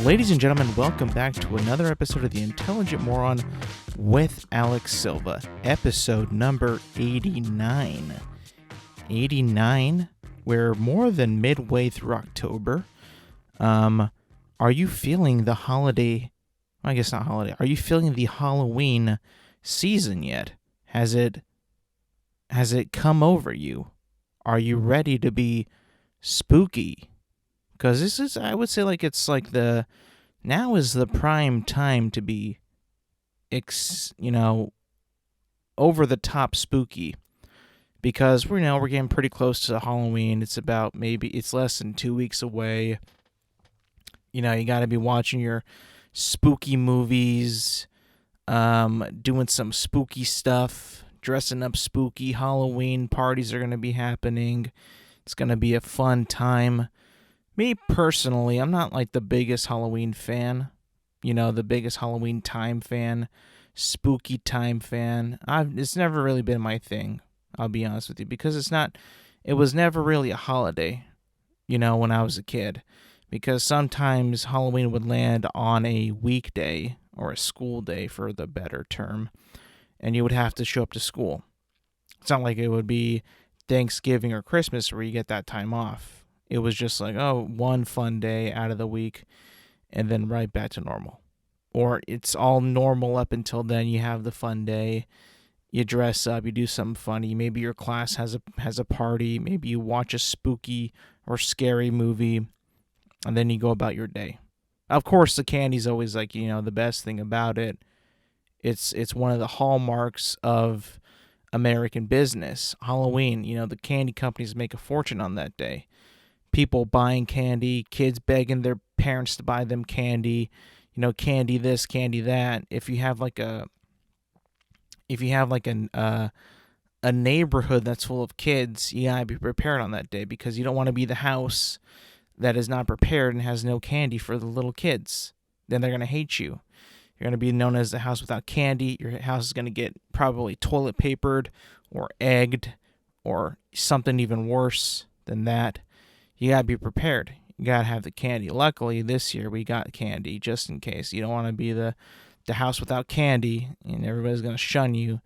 Ladies and gentlemen, welcome back to another episode of The Intelligent Moron with Alex Silva, episode number 89. 89, we're more than midway through October. Are you feeling the holiday, I guess not holiday, are you feeling the Halloween season yet? Has it come over you? Are you ready to be spooky? Because this is, I would say, now is the prime time to be, over the top spooky. Because we're getting pretty close to Halloween. It's it's less than 2 weeks away. You got to be watching your spooky movies, doing some spooky stuff, dressing up spooky. Halloween parties are going to be happening. It's going to be a fun time. Me personally, I'm not like the biggest Halloween fan, the biggest Halloween time fan, spooky time fan. It's never really been my thing, I'll be honest with you, because it was never really a holiday, when I was a kid, because sometimes Halloween would land on a weekday or a school day for the better term, and you would have to show up to school. It's not like it would be Thanksgiving or Christmas where you get that time off. It was just like, one fun day out of the week and then right back to normal. Or it's all normal up until then. You have the fun day. You dress up. You do something funny. Maybe your class has a party. Maybe you watch a spooky or scary movie. And then you go about your day. Of course, the candy's always the best thing about it. It's one of the hallmarks of American business. Halloween, the candy companies make a fortune on that day. People buying candy, kids begging their parents to buy them candy, candy this, candy that. If you have a neighborhood that's full of kids, you gotta be prepared on that day, because you don't want to be the house that is not prepared and has no candy for the little kids. Then they're gonna hate you. You're gonna be known as the house without candy. Your house is gonna get probably toilet papered or egged or something even worse than that. You gotta be prepared. You gotta have the candy. Luckily, this year we got candy just in case. You don't want to be the house without candy and everybody's gonna shun you,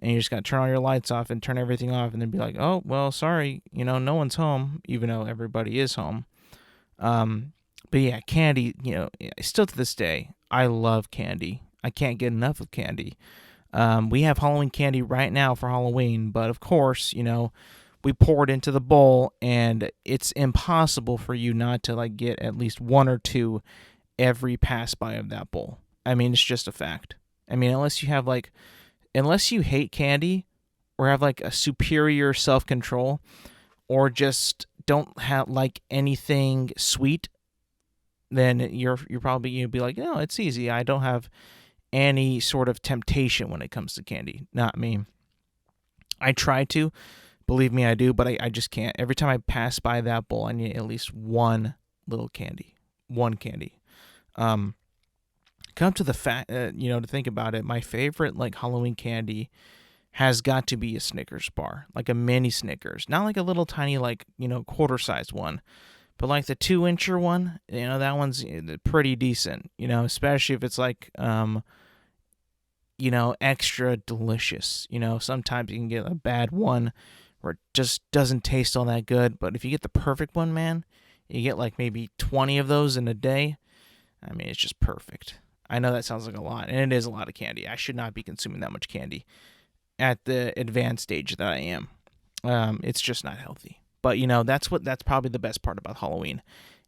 and you just gotta turn all your lights off and turn everything off, and then be like, oh well, sorry, no one's home, even though everybody is home. But yeah, candy. Still to this day, I love candy. I can't get enough of candy. We have Halloween candy right now for Halloween, but of course, we pour it into the bowl, and it's impossible for you not to get at least one or two every pass by of that bowl. I mean, it's just a fact. I mean, unless you hate candy or have a superior self-control, or just don't have anything sweet, then you'd be like, no, it's easy. I don't have any sort of temptation when it comes to candy. Not me. I try to. Believe me, I do, but I just can't. Every time I pass by that bowl, I need at least one little candy. One candy. Come to the fact, to think about it, my favorite Halloween candy has got to be a Snickers bar, like a mini Snickers. Not like a little tiny, quarter-sized one, but the 2-incher one, that one's pretty decent, especially if it's extra delicious. Sometimes you can get a bad one where it just doesn't taste all that good. But if you get the perfect one, man, you get maybe 20 of those in a day. I mean, it's just perfect. I know that sounds like a lot, and it is a lot of candy. I should not be consuming that much candy at the advanced stage that I am. It's just not healthy. But, that's probably the best part about Halloween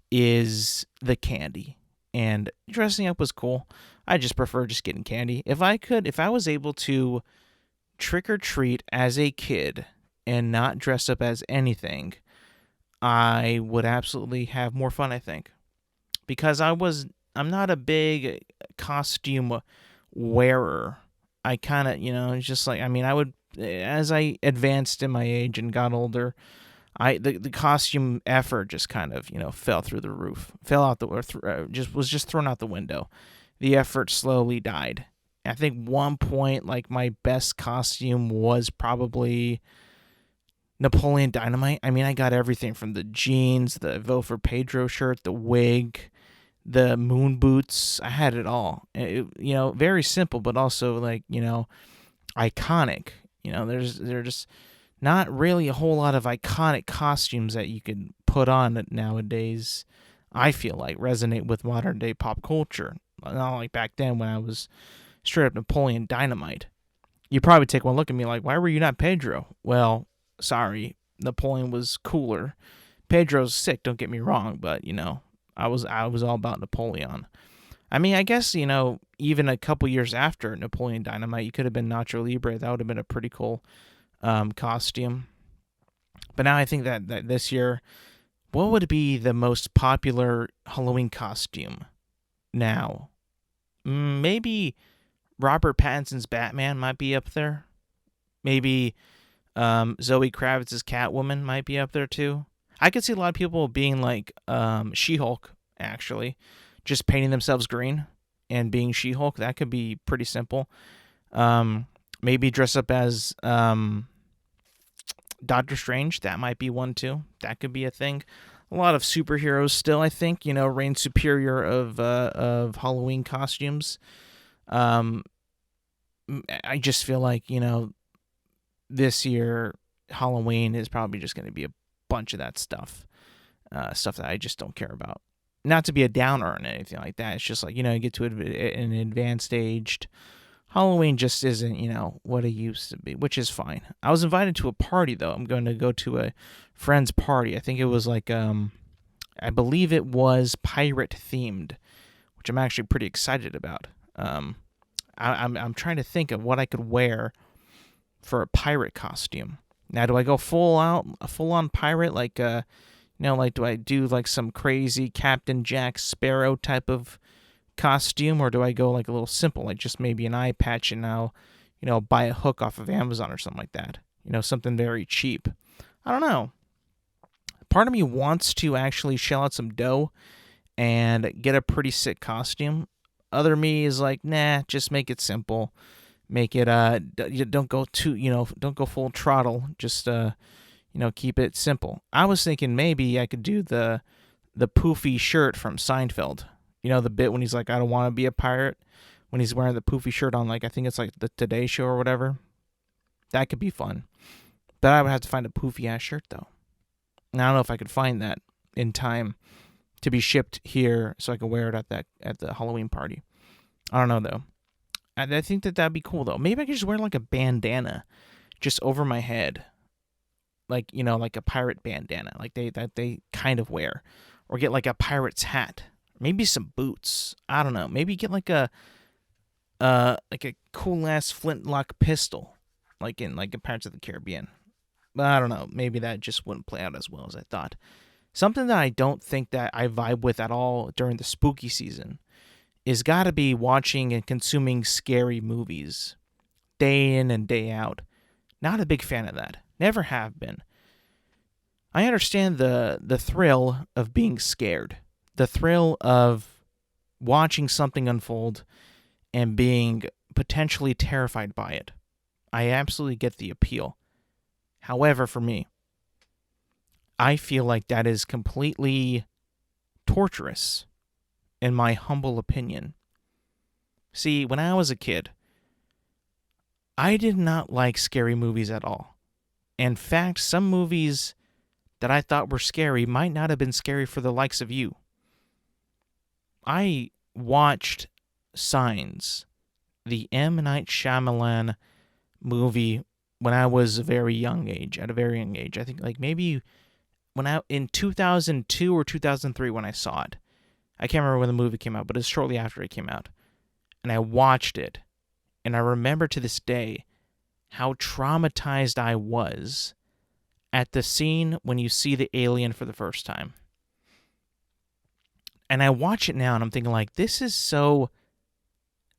is the candy. And dressing up was cool. I just prefer just getting candy. If I was able to trick or treat as a kid and not dress up as anything, I would absolutely have more fun, I think. Because I'm not a big costume wearer. I kind of, it's just I would, as I advanced in my age and got older, the costume effort just kind of, fell through the roof, was just thrown out the window. The effort slowly died. I think one point, like, my best costume was probably Napoleon Dynamite. I mean, I got everything from the jeans, the Vote for Pedro shirt, the wig, the moon boots. I had it all. Very simple, but also, like, iconic. There's just not really a whole lot of iconic costumes that you could put on nowadays. I feel like resonate with modern day pop culture. Not like back then when I was straight up Napoleon Dynamite. You probably take one look at me like, why were you not Pedro? Well, sorry, Napoleon was cooler. Pedro's sick, don't get me wrong, but I was all about Napoleon. I mean, I guess, even a couple years after Napoleon Dynamite, you could have been Nacho Libre. That would have been a pretty cool costume. But now I think that this year, what would be the most popular Halloween costume now? Maybe Robert Pattinson's Batman might be up there. Maybe Zoe Kravitz's Catwoman might be up there too. I could see a lot of people being like She-Hulk, actually. Just painting themselves green and being She-Hulk. That could be pretty simple. Maybe dress up as Doctor Strange. That might be one too. That could be a thing. A lot of superheroes still, I think, reign superior of Halloween costumes. I just feel like, this year Halloween is probably just going to be a bunch of that stuff. Stuff that I just don't care about. Not to be a downer or anything like that. It's just like, you get to an advanced aged. Halloween just isn't, what it used to be, which is fine. I was invited to a party, though. I'm going to go to a friend's party. I think it was like, I believe it was pirate themed, which I'm actually pretty excited about. I'm trying to think of what I could wear for a pirate costume. Now, do I go full on pirate, like do I do like some crazy Captain Jack Sparrow type of costume, or do I go like a little simple, like just maybe an eye patch and now, buy a hook off of Amazon or something like that? Something very cheap. I don't know. Part of me wants to actually shell out some dough and get a pretty sick costume. Other me is like, nah, just make it simple. Make it don't go don't go full throttle. Just keep it simple. I was thinking maybe I could do the poofy shirt from Seinfeld. The bit when he's like, I don't want to be a pirate, when he's wearing the poofy shirt on, like, I think it's like the Today Show or whatever. That could be fun. But I would have to find a poofy ass shirt though. And I don't know if I could find that in time to be shipped here so I could wear it at the Halloween party. I don't know though. I think that'd be cool though. Maybe I could just wear like a bandana just over my head. Like, like a pirate bandana, like they kind of wear. Or get like a pirate's hat. Maybe some boots. I don't know. Maybe get like a cool ass flintlock pistol, like in Pirates of the Caribbean. But I don't know. Maybe that just wouldn't play out as well as I thought. Something that I don't think that I vibe with at all during the spooky season is got to be watching and consuming scary movies day in and day out. Not a big fan of that. Never have been. I understand the thrill of being scared. The thrill of watching something unfold and being potentially terrified by it. I absolutely get the appeal. However, for me, I feel like that is completely torturous, in my humble opinion. See, when I was a kid, I did not like scary movies at all. In fact, some movies that I thought were scary might not have been scary for the likes of you. I watched Signs, the M. Night Shyamalan movie, when I was at a very young age. I think like maybe in 2002 or 2003 when I saw it. I can't remember when the movie came out, but it was shortly after it came out. And I watched it, and I remember to this day how traumatized I was at the scene when you see the alien for the first time. And I watch it now, and I'm thinking, like, this is so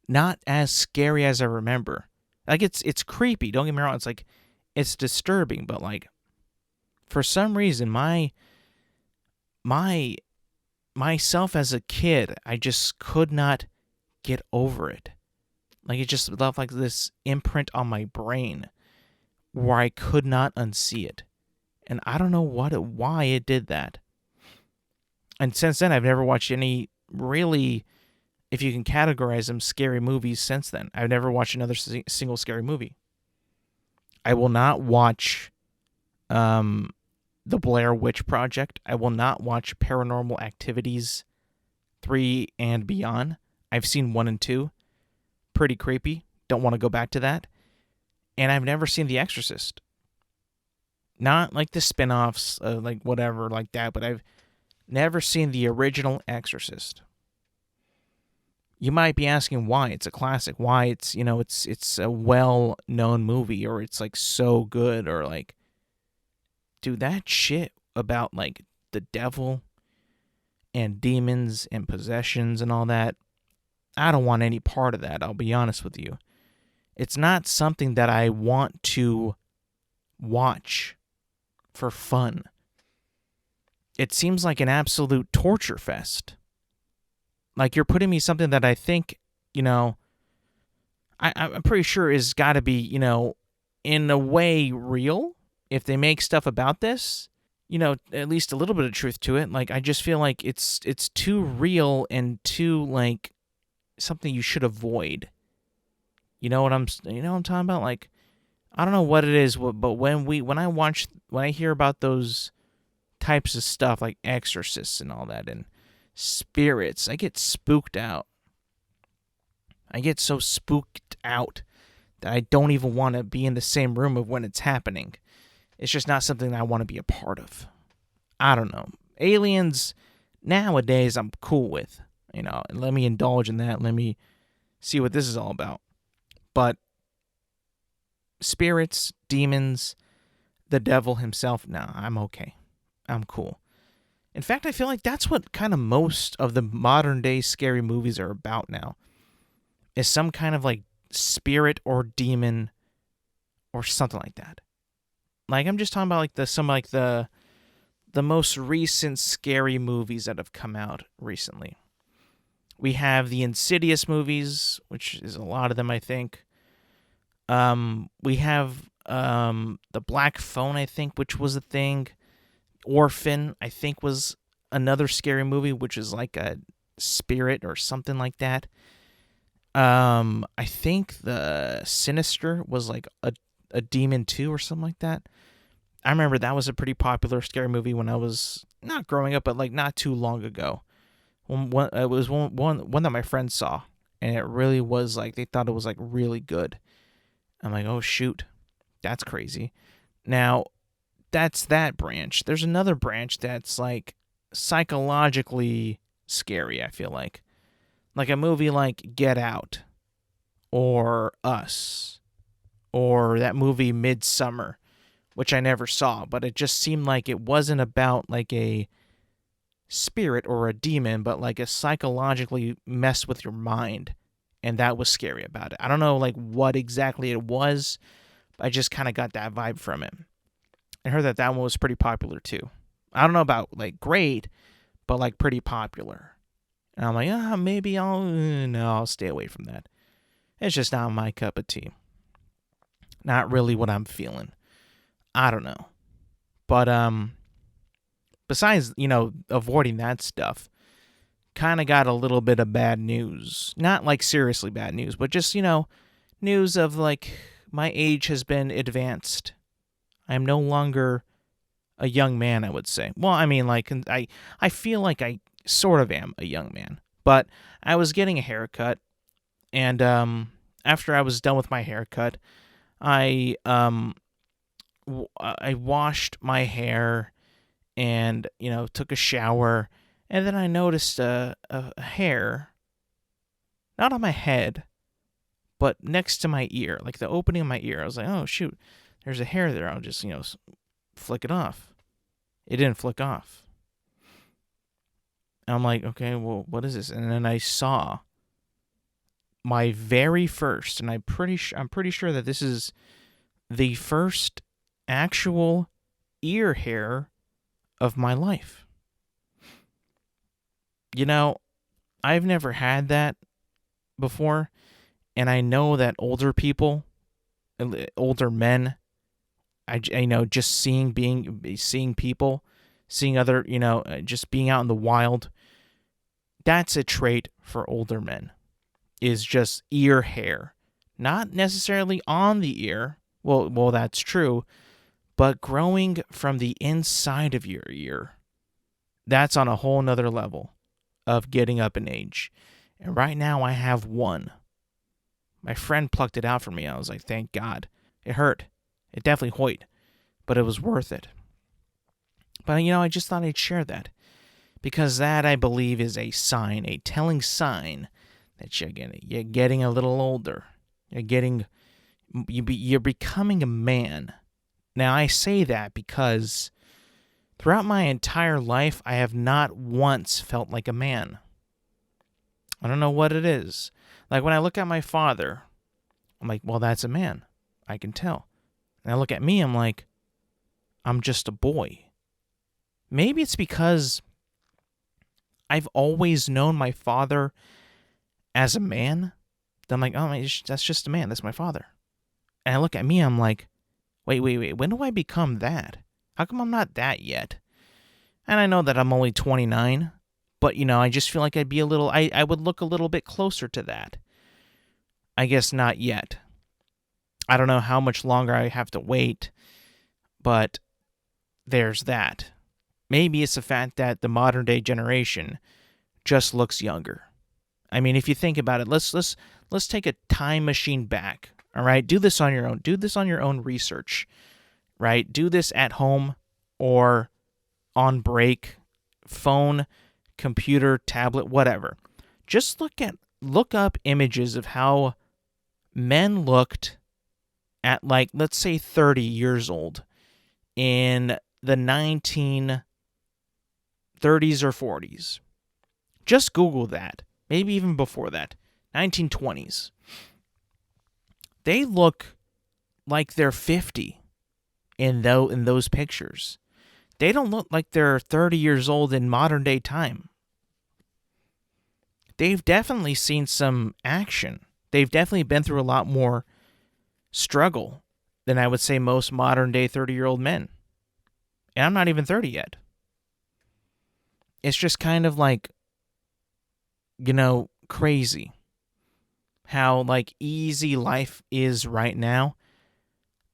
not as scary as I remember. Like, it's creepy, don't get me wrong. It's like, it's disturbing, but like, for some reason, myself as a kid, I just could not get over it. Like it just left like this imprint on my brain where I could not unsee it. And I don't know why it did that. And since then, I've never watched any really, if you can categorize them, scary movies since then. I've never watched another single scary movie. I will not watch the Blair Witch Project. I will not watch Paranormal Activities 3 and beyond. I've seen 1 and 2. Pretty creepy. Don't want to go back to that. And I've never seen The Exorcist. Not like the spin-offs, like whatever, like that, but I've never seen the original Exorcist. You might be asking why it's a classic, why it's, it's a well-known movie, or it's like so good, or like, dude, that shit about like the devil and demons and possessions and all that, I don't want any part of that, I'll be honest with you. It's not something that I want to watch for fun. It seems like an absolute torture fest. Like you're putting me something that I think, I'm pretty sure is got to be, in a way real. If they make stuff about this, at least a little bit of truth to it. Like I just feel like it's too real and too like something you should avoid. You know what I'm talking about? Like I don't know what it is, but when I hear about those types of stuff like exorcists and all that and spirits, I get spooked out. I get so spooked out that I don't even want to be in the same room of when it's happening. It's just not something that I want to be a part of. I don't know. Aliens, nowadays, I'm cool with. Let me indulge in that. Let me see what this is all about. But spirits, demons, the devil himself, nah, I'm okay. I'm cool. In fact, I feel like that's what kind of most of the modern day scary movies are about now. Is some kind of like spirit or demon or something like that. Like I'm just talking about like the most recent scary movies that have come out recently. We have the Insidious movies, which is a lot of them, I think. We have the Black Phone, I think, which was a thing. Orphan, I think, was another scary movie, which is like a spirit or something like that. I think the Sinister was like a demon too or something like that. I remember that was a pretty popular scary movie when I was not growing up, but like not too long ago. It was one that my friends saw, and it really was like they thought it was like really good. I'm like, oh shoot, that's crazy. Now, that's that branch. There's another branch that's like psychologically scary, I feel like a movie like Get Out or Us or that movie Midsummer, which I never saw, but it just seemed like it wasn't about like a spirit or a demon, but like a psychologically mess with your mind, and that was scary about it. I don't know like what exactly it was, but I just kind of got that vibe from it. I heard that one was pretty popular too. I don't know about like great, but like pretty popular. And I'm like, maybe I'll stay away from that. It's just not my cup of tea. Not really what I'm feeling. I don't know. But besides, avoiding that stuff, kind of got a little bit of bad news. Not like seriously bad news, but just, news of like my age has been advanced. I am no longer a young man, I would say. Well, I mean, like, I feel like I sort of am a young man. But I was getting a haircut, and after I was done with my haircut, I washed my hair and, took a shower, and then I noticed a hair, not on my head, but next to my ear, like the opening of my ear. I was like, oh, shoot, there's a hair there. I'll just, flick it off. It didn't flick off. And I'm like, okay, well, what is this? And then I saw my very first, and I'm pretty sure that this is the first actual ear hair of my life. I've never had that before, And I know that older people, older men, I know just seeing people, seeing other, just being out in the wild, that's a trait for older men, is just ear hair. Not necessarily on the ear. Well, that's true, but growing from the inside of your ear. That's on a whole nother level of getting up in age. And right now I have one. My friend plucked it out for me. I was like, thank God. It hurt. It definitely hurt, but it was worth it. But, I just thought I'd share that. Because that, I believe, is a sign, a telling sign that you're getting a little older. You're becoming a man. Now, I say that because throughout my entire life, I have not once felt like a man. I don't know what it is. Like when I look at my father, I'm like, well, that's a man. I can tell. And I look at me, I'm like, I'm just a boy. Maybe it's because I've always known my father as a man. I'm like, oh, that's just a man. That's my father. And I look at me, I'm like, wait. When do I become that? How come I'm not that yet? And I know that I'm only 29, but, I just feel like I'd be I would look a little bit closer to that. I guess not yet. I don't know how much longer I have to wait, but there's that. Maybe it's the fact that the modern day generation just looks younger. I mean, if you think about it, let's take a time machine back. All right, do this on your own. Do this on your own research. Right? Do this at home or on break, phone, computer, tablet, whatever. Just look up images of how men looked at, like, let's say 30 years old in the 1930s or 40s. Just Google that. Maybe even before that. 1920s. They look like they're 50 in those pictures. They don't look like they're 30 years old in modern day time. They've definitely seen some action. They've definitely been through a lot more struggle than I would say most modern day 30-year-old men. And I'm not even 30 yet. It's just kind of like, crazy how, like, easy life is right now,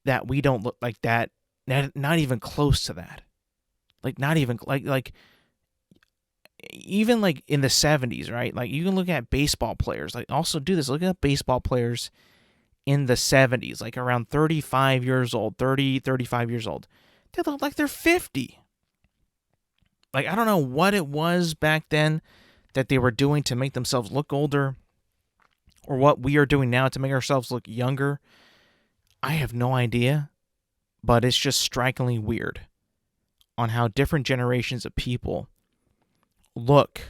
that we don't look like that, not even close to that. Like, not even, like even like in the 70s, right? Like, you can look at baseball players. Like, also do this. Look at baseball players in the 70s, like around 35 years old. They look like they're 50. Like, I don't know what it was back then that they were doing to make themselves look older, or what we are doing now to make ourselves look younger. I have no idea, but it's just strikingly weird on how different generations of people look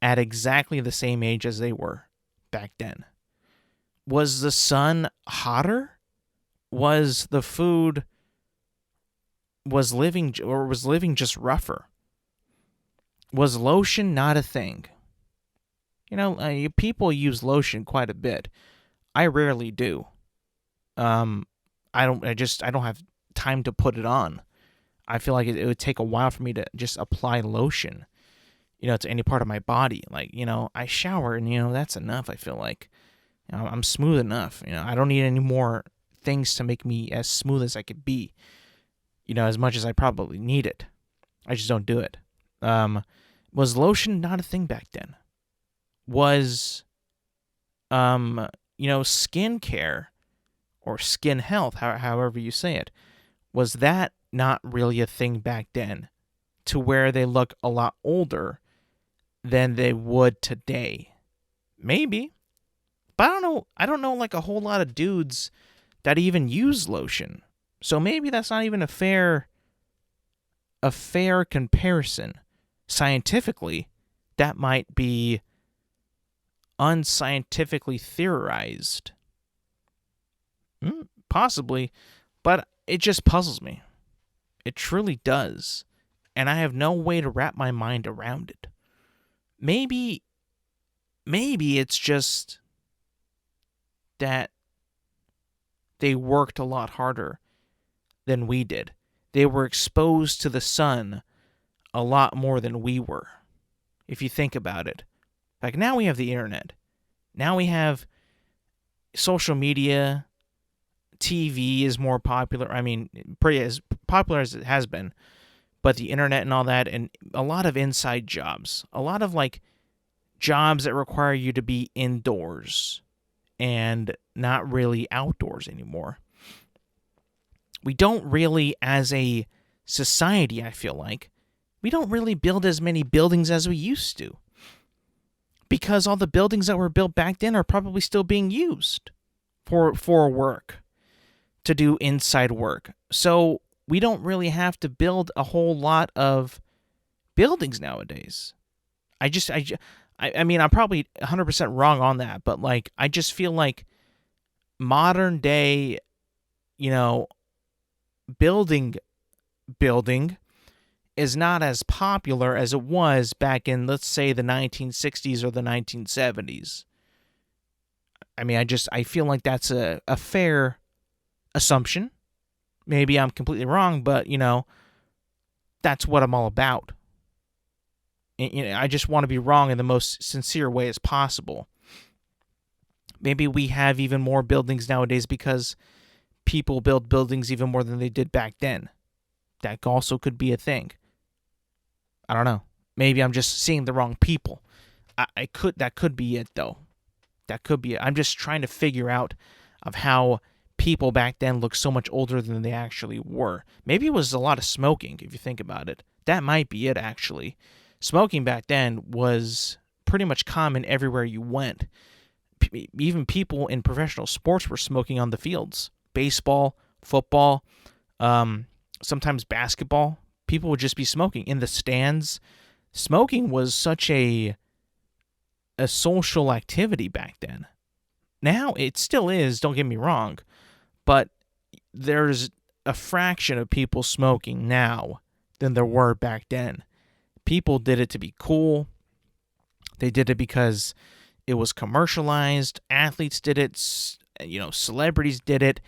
at exactly the same age as they were back then. Was the sun hotter? Was the food was living just rougher? Was lotion not a thing? People use lotion quite a bit. I rarely do. I don't have time to put it on. I feel like it would take a while for me to just apply lotion, to any part of my body. Like, I shower and, that's enough. I feel like, I'm smooth enough. I don't need any more things to make me as smooth as I could be, as much as I probably need it. I just don't do it. Was lotion not a thing back then? Was, skin care or skin health, however you say it, was that not really a thing back then, to where they look a lot older than they would today? Maybe. But I don't know like a whole lot of dudes that even use lotion. So maybe that's not even a fair comparison. Scientifically, that might be unscientifically theorized. Possibly, but it just puzzles me. It truly does. And I have no way to wrap my mind around it. Maybe it's just that they worked a lot harder than we did. They were exposed to the sun a lot more than we were, if you think about it. Like, now we have the internet. Now we have social media. TV is more popular. I mean, pretty as popular as it has been. But the internet and all that, and a lot of inside jobs. A lot of, like, jobs that require you to be indoors and not really outdoors anymore. We don't really, as a society, I feel like, we don't really build as many buildings as we used to. Because all the buildings that were built back then are probably still being used for work, to do inside work. So we don't really have to build a whole lot of buildings nowadays. I mean, I'm probably 100% wrong on that, but, like, I just feel like modern day, building is not as popular as it was back in, let's say, the 1960s or the 1970s. I mean, I feel like that's a fair assumption. Maybe I'm completely wrong, but, that's what I'm all about. I just want to be wrong in the most sincere way as possible. Maybe we have even more buildings nowadays because people build buildings even more than they did back then. That also could be a thing. I don't know. Maybe I'm just seeing the wrong people. That could be it, though. That could be it. I'm just trying to figure out of how people back then looked so much older than they actually were. Maybe it was a lot of smoking, if you think about it. That might be it, actually. Smoking back then was pretty much common everywhere you went. Even people in professional sports were smoking on the fields. Baseball, football, sometimes basketball. People would just be smoking in the stands. Smoking was such a social activity back then. Now it still is, don't get me wrong, but there's a fraction of people smoking now than there were back then. People did it to be cool. They did it because it was commercialized. Athletes did it. Celebrities did it.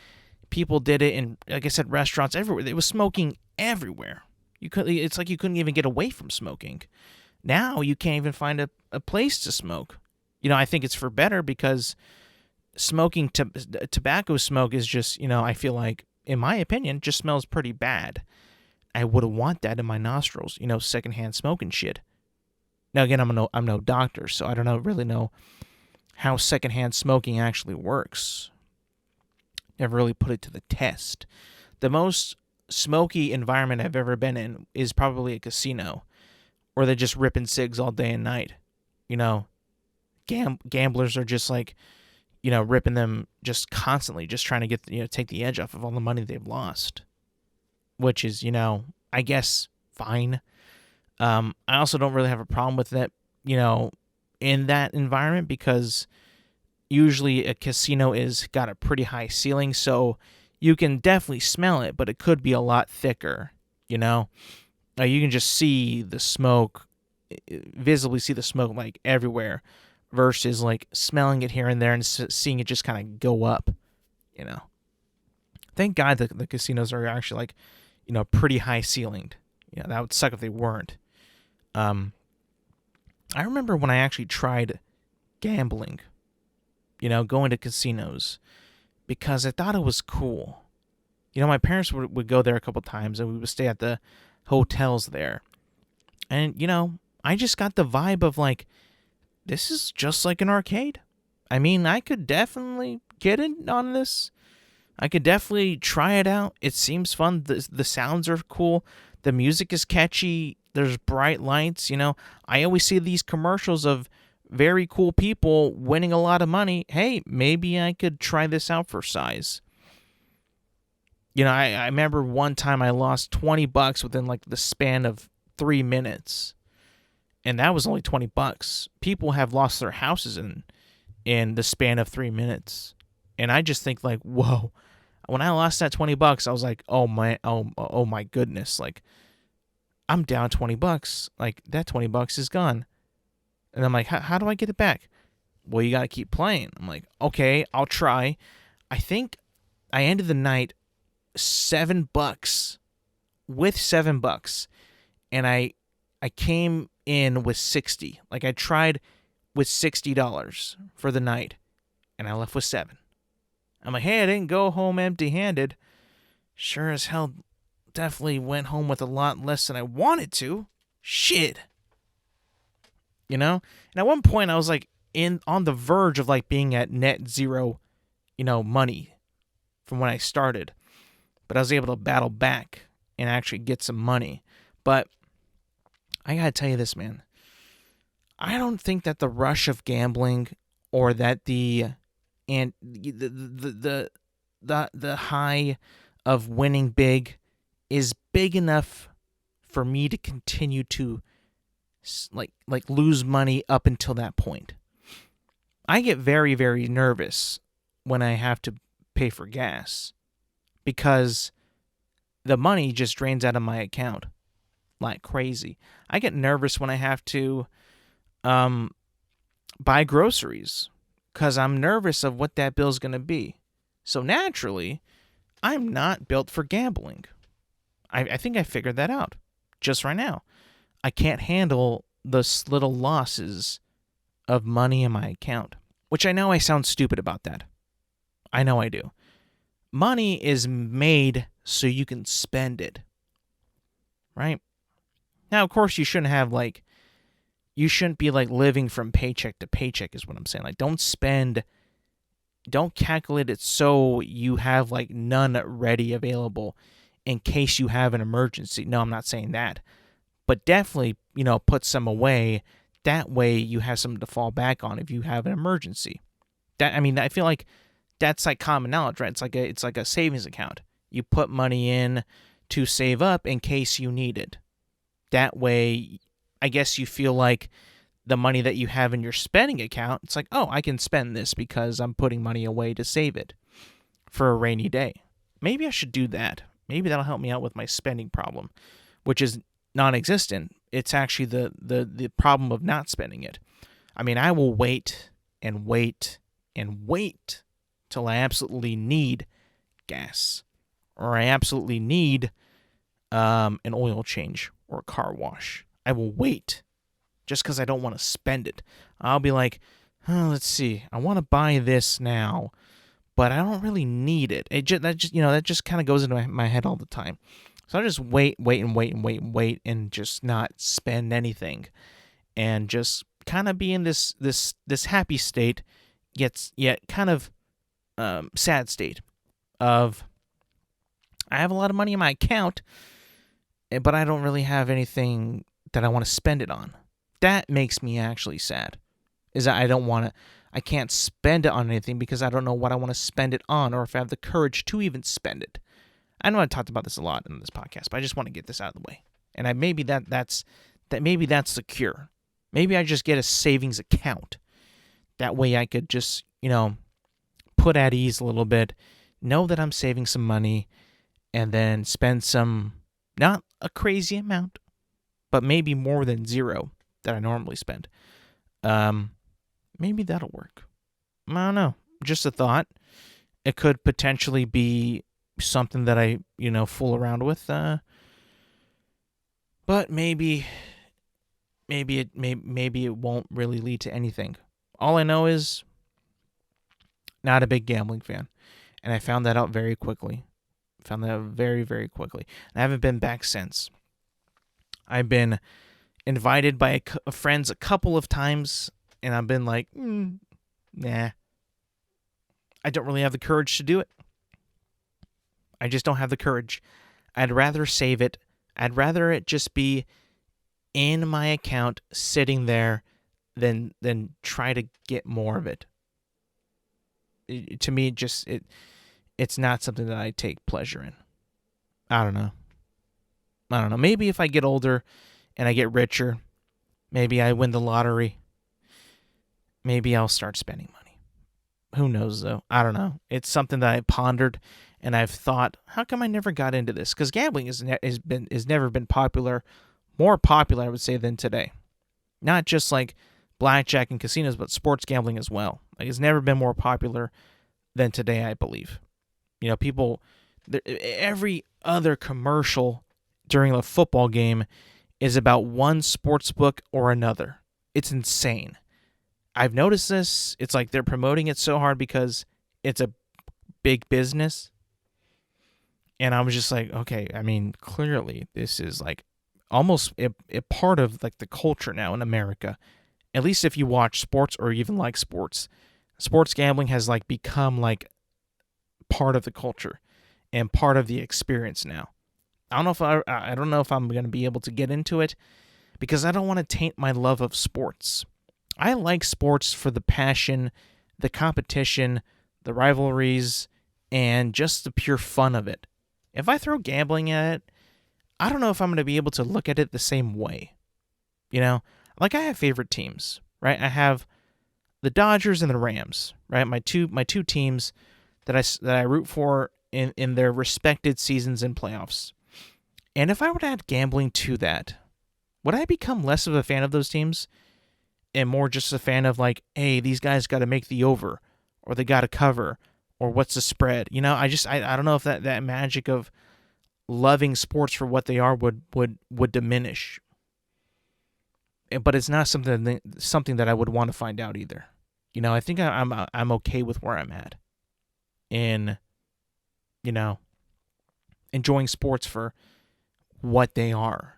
People did it in, like I said, restaurants everywhere. It was smoking everywhere. It's like you couldn't even get away from smoking. Now you can't even find a place to smoke. I think it's for better because smoking tobacco smoke is just, I feel like, in my opinion, just smells pretty bad. I wouldn't want that in my nostrils, secondhand smoking shit. Now, again, I'm no doctor, so I don't really know how secondhand smoking actually works. Never really put it to the test. The most smoky environment I've ever been in is probably a casino, where they're just ripping cigs all day and night. Gamblers are just like, ripping them just constantly, just trying to get, take the edge off of all the money they've lost. Which is, I guess, fine. I also don't really have a problem with that, in that environment, because usually a casino is got a pretty high ceiling, so you can definitely smell it, but it could be a lot thicker, You can just see the smoke, visibly see the smoke, like, everywhere, versus, like, smelling it here and there and seeing it just kind of go up, Thank God that the casinos are actually, like, pretty high ceilinged. That would suck if they weren't. I remember when I actually tried gambling, going to casinos, because I thought it was cool. My parents would go there a couple times, and we would stay at the hotels there. And, I just got the vibe of, like, this is just like an arcade. I mean, I could definitely get in on this. I could definitely try it out. It seems fun. The sounds are cool. The music is catchy. There's bright lights, I always see these commercials of very cool people winning a lot of money. Hey, maybe I could try this out for size. I remember one time I lost $20 within, like, the span of 3 minutes. And that was only $20. People have lost their houses in the span of 3 minutes. And I just think, like, whoa. When I lost that $20, I was like, oh my goodness. Like, I'm down $20. Like, that $20 is gone. And I'm like, how do I get it back? well, you got to keep playing. I'm like, okay, I'll try. I think I ended the night $7 with $7, and I came in with 60. Like I tried with $60 for the night, and I left with 7. I'm like, hey, I didn't go home empty-handed. Sure as hell definitely went home with a lot less than I wanted to. Shit. You know? And at one point I was like on the verge of like being at net zero, money from when I started. But I was able to battle back and actually get some money. But I gotta tell you this, man. I don't think that the rush of gambling or that the high of winning big is big enough for me to continue to like lose money up until that point. I get very, very nervous when I have to pay for gas because the money just drains out of my account like crazy. I get nervous when I have to buy groceries because I'm nervous of what that bill's going to be. So naturally, I'm not built for gambling. I think I figured that out just right now. I can't handle the little losses of money in my account, which I know I sound stupid about that. I know I do. Money is made so you can spend it, right? Now, of course, you shouldn't be like living from paycheck to paycheck is what I'm saying. Like, don't calculate it so you have like none ready available in case you have an emergency. No, I'm not saying that. But definitely, put some away. That way you have something to fall back on if you have an emergency. I feel like that's like common knowledge, right? It's like a savings account. You put money in to save up in case you need it. That way, I guess you feel like the money that you have in your spending account, it's like, oh, I can spend this because I'm putting money away to save it for a rainy day. Maybe I should do that. Maybe that'll help me out with my spending problem, which is non-existent. It's actually the problem of not spending it. I mean, I will wait and wait and wait till I absolutely need gas or I absolutely need an oil change or a car wash. I will wait just because I don't want to spend it. I'll be like, let's see, I want to buy this now, but I don't really need it. That just kind of goes into my head all the time. So I'll just wait and just not spend anything and just kind of be in this happy state, yet kind of sad state of I have a lot of money in my account, but I don't really have anything that I want to spend it on. That makes me actually sad. Is that I can't spend it on anything because I don't know what I want to spend it on or if I have the courage to even spend it. I know I talked about this a lot in this podcast, but I just want to get this out of the way. And maybe that's the cure. Maybe I just get a savings account. That way I could just, put at ease a little bit, know that I'm saving some money, and then spend some, not a crazy amount, but maybe more than zero that I normally spend. Maybe that'll work. I don't know. Just a thought. It could potentially be something that I, fool around with. But maybe it won't really lead to anything. All I know is not a big gambling fan. And I found that out very quickly. Found that out very, very quickly. And I haven't been back since. I've been invited by friends a couple of times, and I've been like, nah. I don't really have the courage to do it. I just don't have the courage. I'd rather save it. I'd rather it just be in my account sitting there than try to get more of it. To me, it's not something that I take pleasure in. I don't know. Maybe if I get older and I get richer, maybe I win the lottery, maybe I'll start spending money. Who knows, though? I don't know. It's something that I pondered, and I've thought, how come I never got into this? Because gambling has never been more popular, I would say, than today. Not just like blackjack and casinos, but sports gambling as well. Like, it's never been more popular than today, I believe. People, every other commercial during a football game is about one sports book or another. It's insane. I've noticed this. It's like they're promoting it so hard because it's a big business. And I was just like, okay, I mean, clearly this is like almost a part of like the culture now in America. At least if you watch sports or even like sports. Sports gambling has like become like part of the culture and part of the experience now. I don't know if I'm going to be able to get into it because I don't want to taint my love of sports. I like sports for the passion, the competition, the rivalries, and just the pure fun of it. If I throw gambling at it, I don't know if I'm going to be able to look at it the same way. Like I have favorite teams, right? I have the Dodgers and the Rams, right? My two teams that I root for in their respected seasons and playoffs. And if I were to add gambling to that, would I become less of a fan of those teams and more just a fan of like, hey, these guys got to make the over or they got to cover or what's the spread? I don't know if that magic of loving sports for what they are would diminish. But it's not something that I would want to find out either. I think I'm okay with where I'm at in, enjoying sports for what they are.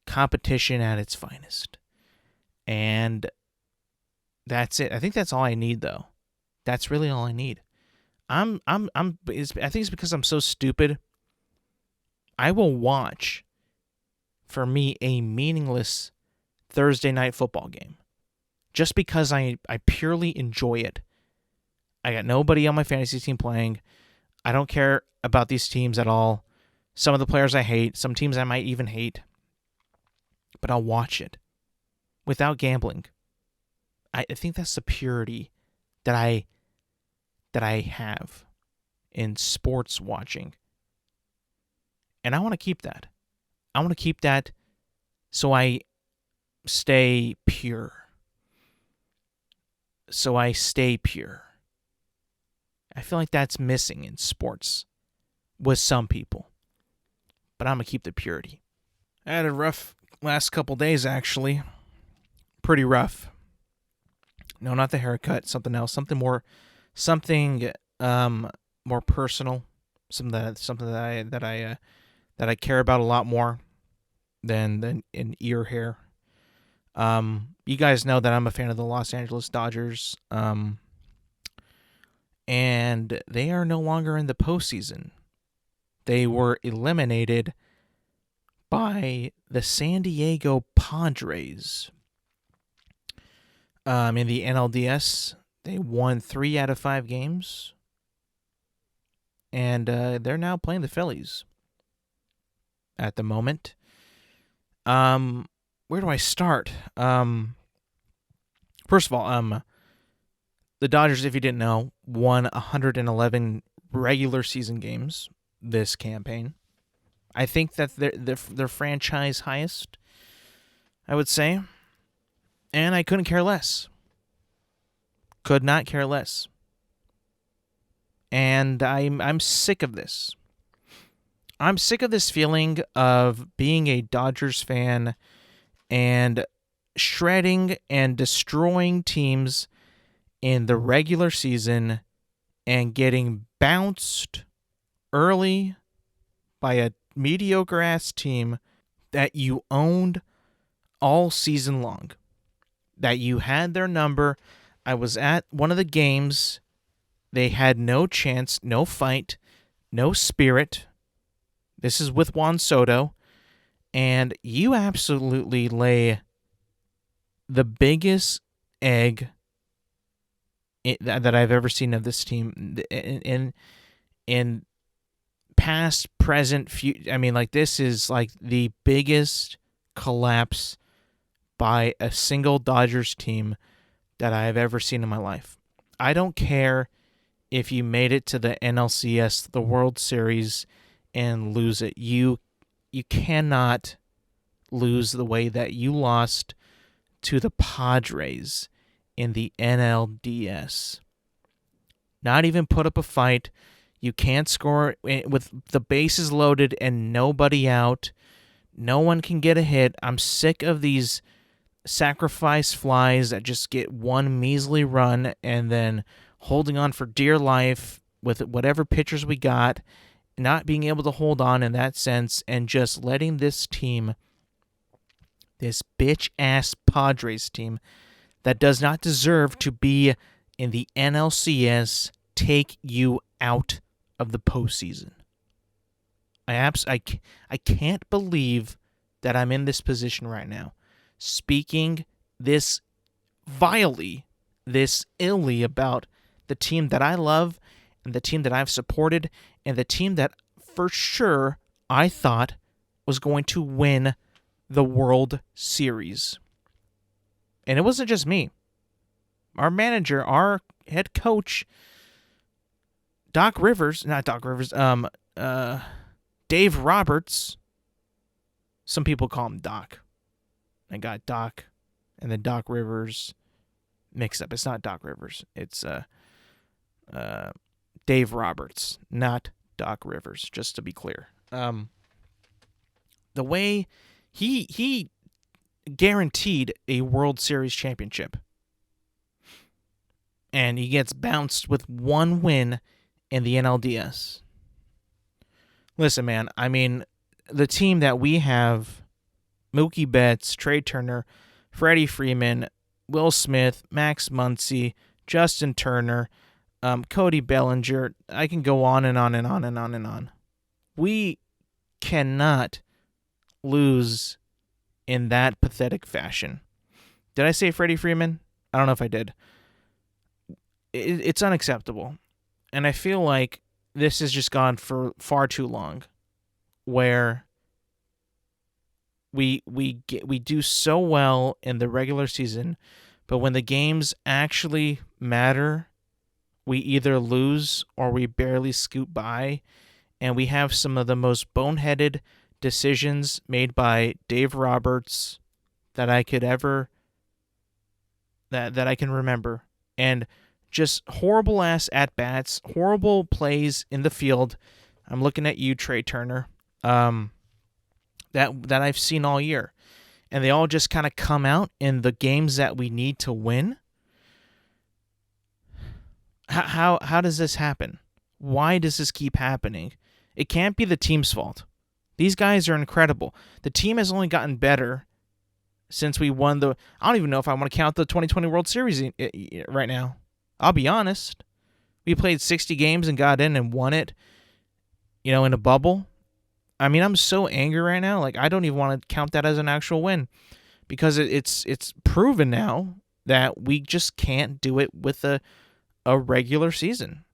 Competition at its finest. And that's it. I think that's all I need, though. That's really all I need. I think it's because I'm so stupid. I will watch, for me, a meaningless Thursday night football game. Just because I purely enjoy it. I got nobody on my fantasy team playing. I don't care about these teams at all. Some of the players I hate. Some teams I might even hate. But I'll watch it. Without gambling. I think that's the purity that I have in sports watching. And I want to keep that. I want to keep that so I stay pure. I feel like that's missing in sports with some people. But I'm going to keep the purity. I had a rough last couple days, actually. Pretty rough. No, not the haircut. Something else. Something more personal. Something that I care about a lot more than in ear hair. You guys know that I'm a fan of the Los Angeles Dodgers. And they are no longer in the postseason. They were eliminated by the San Diego Padres. In the NLDS, they won 3 out of 5 games. And they're now playing the Phillies at the moment. Where do I start? First of all, the Dodgers, if you didn't know, won 111 regular season games this campaign. I think that they're franchise highest, I would say. And I couldn't care less. Could not care less. And I'm sick of this. I'm sick of this feeling of being a Dodgers fan and shredding and destroying teams in the regular season and getting bounced early by a mediocre-ass team that you owned all season long, that you had their number. I was at one of the games. They had no chance, no fight, no spirit. This is with Juan Soto. And you absolutely lay the biggest egg that I've ever seen of this team in past, present, future. I mean, like, this is like the biggest collapse by a single Dodgers team that I have ever seen in my life. I don't care if you made it to the NLCS, the World Series, and lose it. You cannot lose the way that you lost to the Padres in the NLDS. Not even put up a fight. You can't score with the bases loaded and nobody out. No one can get a hit. I'm sick of these sacrifice flies that just get one measly run and then holding on for dear life with whatever pitchers we got, not being able to hold on in that sense, and just letting this team, this bitch-ass Padres team that does not deserve to be in the NLCS, take you out of the postseason. I can't believe that I'm in this position right now, speaking this vilely, this illy about the team that I love and the team that I've supported and the team that for sure I thought was going to win the World Series. And it wasn't just me. Our manager, our head coach, Dave Roberts. Some people call him Doc. I got Doc and then Doc Rivers mixed up. It's not Doc Rivers. It's Dave Roberts, not Doc Rivers, just to be clear. The way he guaranteed a World Series championship, and he gets bounced with one win in the NLDS. Listen, man, I mean, the team that we have, Mookie Betts, Trey Turner, Freddie Freeman, Will Smith, Max Muncy, Justin Turner, Cody Bellinger, I can go on and on and on and on and on. We cannot lose in that pathetic fashion. Did I say Freddie Freeman? I don't know if I did. It's unacceptable. And I feel like this has just gone for far too long, where we do so well in the regular season, but when the games actually matter, we either lose or we barely scoot by, and we have some of the most boneheaded decisions made by Dave Roberts that I could ever that I can remember, and just horrible ass at bats, horrible plays in the field. I'm looking at you, Trey Turner. That I've seen all year, and they all just kind of come out in the games that we need to win. How does this happen? Why does this keep happening? It can't be the team's fault. These guys are incredible. The team has only gotten better since we won the... I don't even know if I want to count the 2020 World Series right now. I'll be honest. We played 60 games and got in and won it, in a bubble. I mean, I'm so angry right now. Like, I don't even want to count that as an actual win, because it's proven now that we just can't do it with a regular season,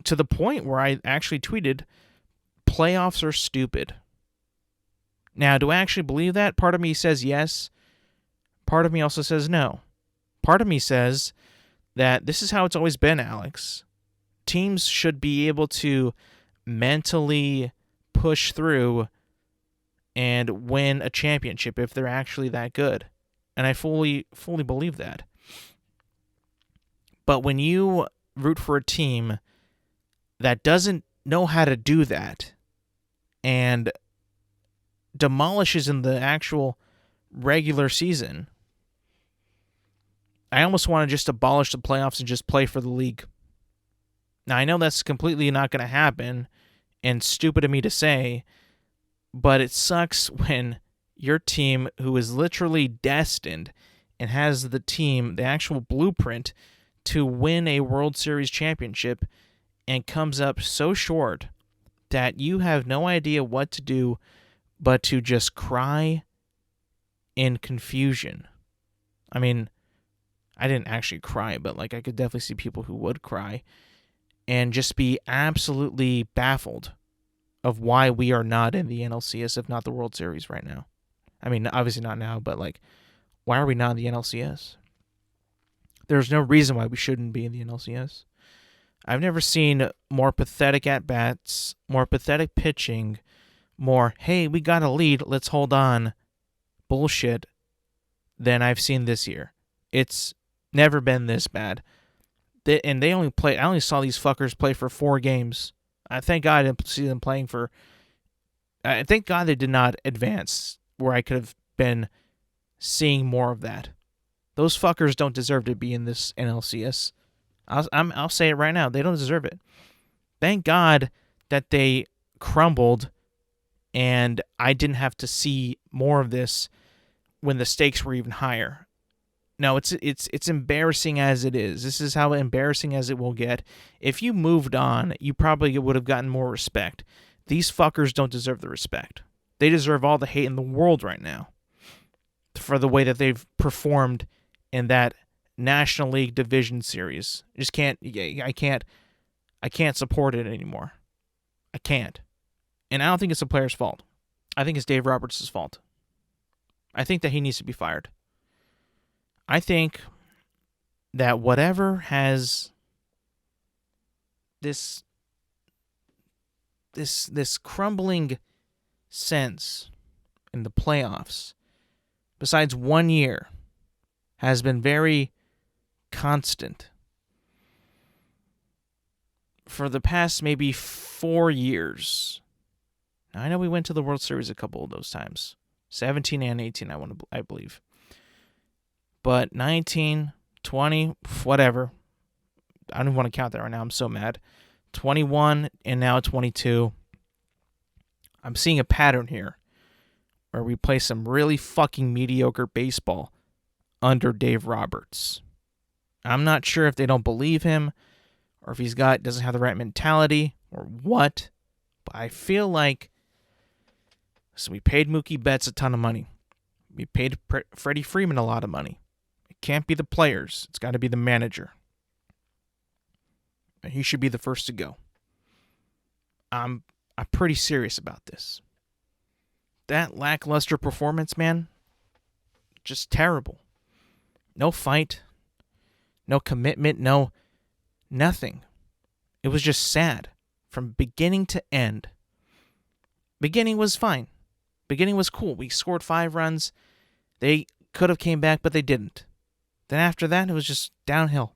to the point where I actually tweeted, playoffs are stupid. Now, do I actually believe that? Part of me says yes. Part of me also says no. Part of me says that this is how it's always been, Alex. Teams should be able to mentally push through and win a championship if they're actually that good. And I fully believe that. But when you root for a team that doesn't know how to do that and demolishes in the actual regular season, I almost want to just abolish the playoffs and just play for the league. Now, I know that's completely not going to happen and stupid of me to say, but it sucks when your team, who is literally destined and has the team, the actual blueprint to win a World Series championship, and comes up so short that you have no idea what to do but to just cry in confusion. I mean, I didn't actually cry, but I could definitely see people who would cry and just be absolutely baffled of why we are not in the NLCS, if not the World Series right now. I mean, obviously not now, but why are we not in the NLCS? There's no reason why we shouldn't be in the NLCS. I've never seen more pathetic at-bats, more pathetic pitching, more, hey, we got a lead, let's hold on, bullshit, than I've seen this year. It's never been this bad. I only saw these fuckers play for 4 games. I thank God I didn't see them playing for. I thank God they did not advance where I could have been seeing more of that. Those fuckers don't deserve to be in this NLCS. I'll say it right now. They don't deserve it. Thank God that they crumbled and I didn't have to see more of this when the stakes were even higher. No, it's embarrassing as it is. This is how embarrassing as it will get. If you moved on, you probably would have gotten more respect. These fuckers don't deserve the respect. They deserve all the hate in the world right now for the way that they've performed in that National League Division Series. I can't support it anymore. I can't. And I don't think it's the player's fault. I think it's Dave Roberts' fault. I think that he needs to be fired. I think that whatever has this crumbling sense in the playoffs, besides 1 year, has been very constant for the past maybe 4 years. Now, I know we went to the World Series a couple of those times, 17 and 18, I believe. But 19, 20, whatever. I don't even want to count that right now. I'm so mad. 21 and now 22. I'm seeing a pattern here where we play some really fucking mediocre baseball under Dave Roberts. I'm not sure if they don't believe him or if doesn't have the right mentality or what, but I feel like we paid Mookie Betts a ton of money. We paid Freddie Freeman a lot of money. It can't be the players. It's got to be the manager. And he should be the first to go. I'm pretty serious about this. That lackluster performance, man, just terrible. No fight, no commitment, no nothing. It was just sad from beginning to end. Beginning was fine. Beginning was cool. We scored 5 runs. They could have came back, but they didn't. Then after that, it was just downhill.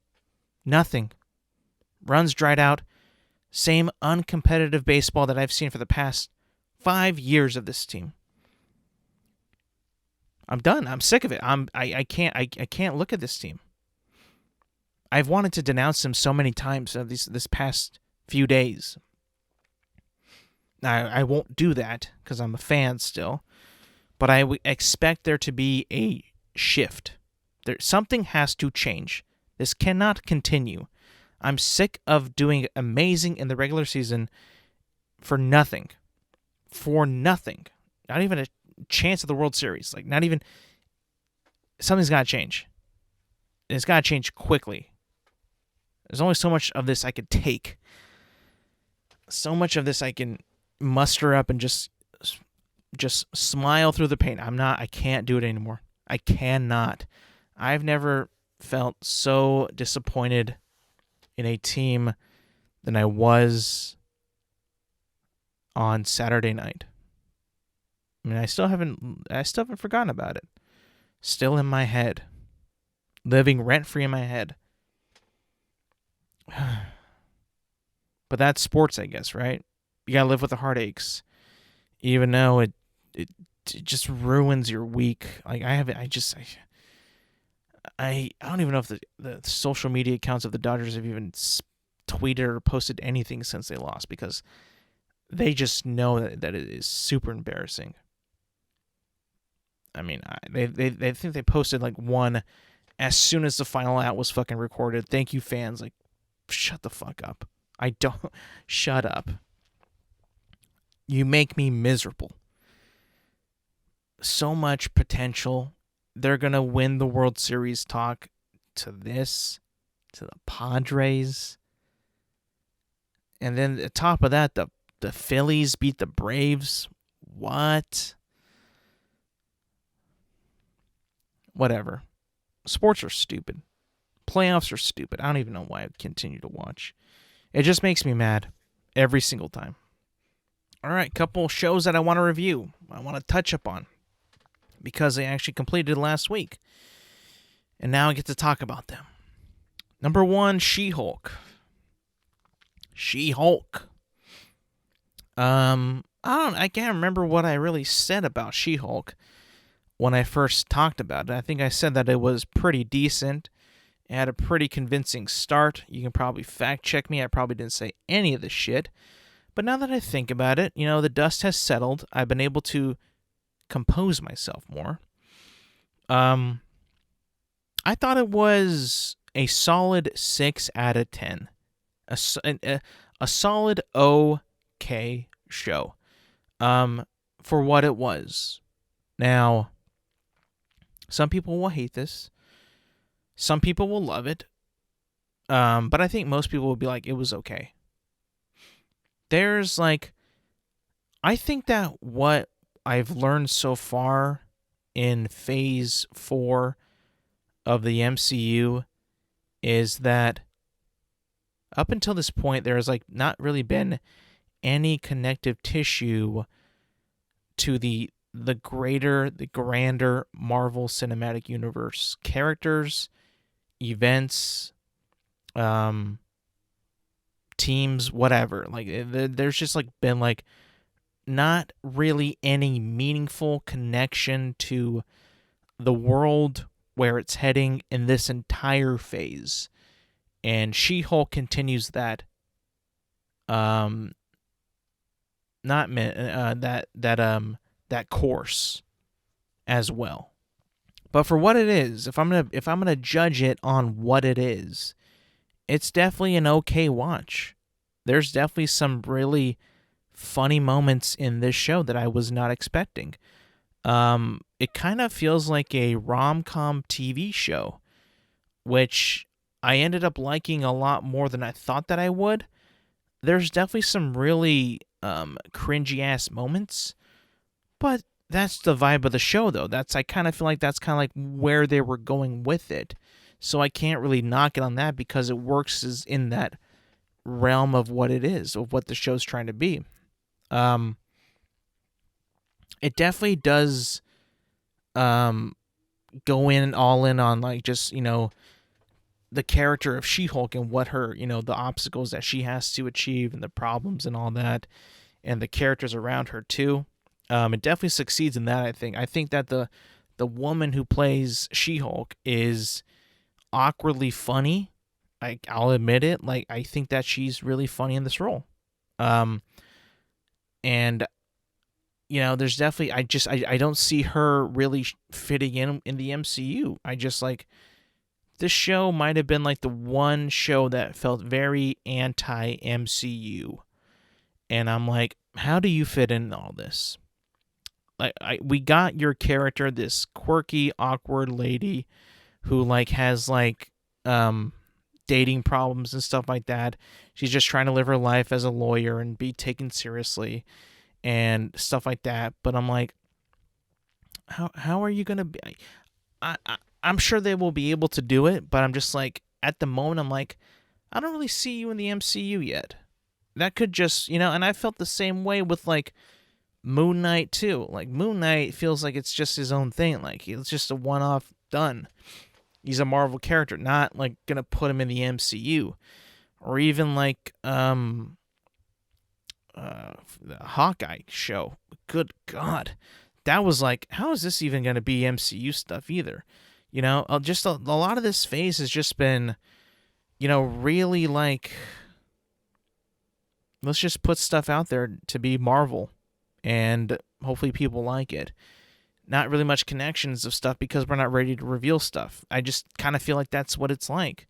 Nothing. Runs dried out. Same uncompetitive baseball that I've seen for the past 5 years of this team. I'm done. I'm sick of it. I can't look at this team. I've wanted to denounce them so many times this past few days. Now, I won't do that because I'm a fan still, but I expect there to be a shift. Something has to change. This cannot continue. I'm sick of doing amazing in the regular season for nothing. For nothing. Not even a chance at the World Series. Like, not even... Something's got to change. And it's got to change quickly. There's only so much of this I could take. So much of this I can muster up and just smile through the pain. I can't do it anymore. I cannot. I've never felt so disappointed in a team than I was on Saturday night. I mean, I still haven't forgotten about it. Still in my head. Living rent-free in my head. But that's sports, I guess, right? You gotta live with the heartaches. Even though it just ruins your week. Like, I don't even know if the social media accounts of the Dodgers have even tweeted or posted anything since they lost, because they just know that it is super embarrassing. I mean, they think they posted like one as soon as the final out was fucking recorded. Thank you, fans. Like, shut the fuck up. Shut up. You make me miserable. So much potential. They're going to win the World Series talk to the Padres. And then at the top of that, the Phillies beat the Braves. What? Whatever. Sports are stupid. Playoffs are stupid. I don't even know why I continue to watch. It just makes me mad every single time. All right, couple shows that I want to review. I want to touch up on. because they actually completed last week. And now I get to talk about them. Number 1, She-Hulk. She-Hulk. I can't remember what I really said about She-Hulk when I first talked about it. I think I said that it was pretty decent. It had a pretty convincing start. You can probably fact check me. I probably didn't say any of this shit. But now that I think about it, the dust has settled. I've been able to compose myself more. I thought it was a solid 6 out of 10. A solid okay show. For what it was. Now, some people will hate this. Some people will love it. But I think most people will be like, it was okay. I think that what I've learned so far in phase 4 of the MCU is that up until this point, there has not really been any connective tissue to the grander Marvel Cinematic Universe characters, events, teams, whatever. There's just been not really any meaningful connection to the world where it's heading in this entire phase. And She-Hulk continues that that course as well. But for what it is, if I'm gonna judge it on what it is, it's definitely an okay watch. There's definitely some really funny moments in this show that I was not expecting. It kind of feels like a rom-com TV show, which I ended up liking a lot more than I thought that I would. There's definitely some really cringy-ass moments, but that's the vibe of the show, though. I kind of feel like that's kind of like where they were going with it. So I can't really knock it on that because it works as in that realm of what it is, of what the show's trying to be. It definitely does go in all in on just, the character of She-Hulk and what her, the obstacles that she has to achieve and the problems and all that, and the characters around her too. It definitely succeeds in that, I think. I think that the woman who plays She-Hulk is awkwardly funny. I'll admit it. I think that she's really funny in this role. And there's definitely I don't see her really fitting in the MCU. I just this show might have been the one show that felt very anti-MCU. And I'm like, how do you fit in all this? We got your character, this quirky, awkward lady who has dating problems and stuff like that. She's just trying to live her life as a lawyer and be taken seriously and stuff like that. But I'm like, how are you gonna be? I'm sure they will be able to do it, but I'm just at the moment I'm I don't really see you in the MCU yet. That could just and I felt the same way with Moon Knight too. Moon Knight feels like it's just his own thing. It's just a one-off, done. He's a Marvel character, not gonna put him in the MCU, or even the Hawkeye show. Good God, that was how is this even gonna be MCU stuff either? Just a lot of this phase has just been, really let's just put stuff out there to be Marvel, and hopefully people like it. Not really much connections of stuff because we're not ready to reveal stuff. I just kind of feel like that's what it's like.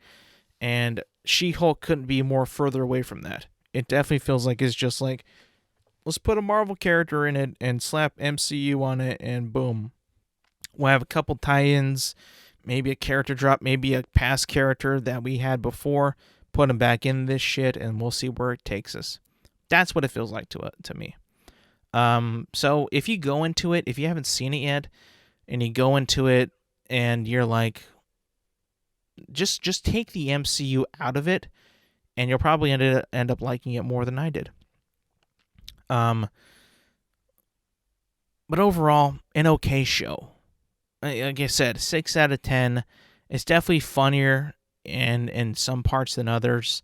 And She-Hulk couldn't be more further away from that. It definitely feels like it's just let's put a Marvel character in it and slap MCU on it and boom. We'll have a couple tie-ins, maybe a character drop, maybe a past character that we had before, put them back in this shit, and we'll see where it takes us. That's what it feels like to me. So if you go into it, if you haven't seen it yet, and you go into it and you're just take the MCU out of it, and you'll probably end up liking it more than I did. But overall, an okay show. like I said, 6 out of 10. It's definitely funnier in some parts than others.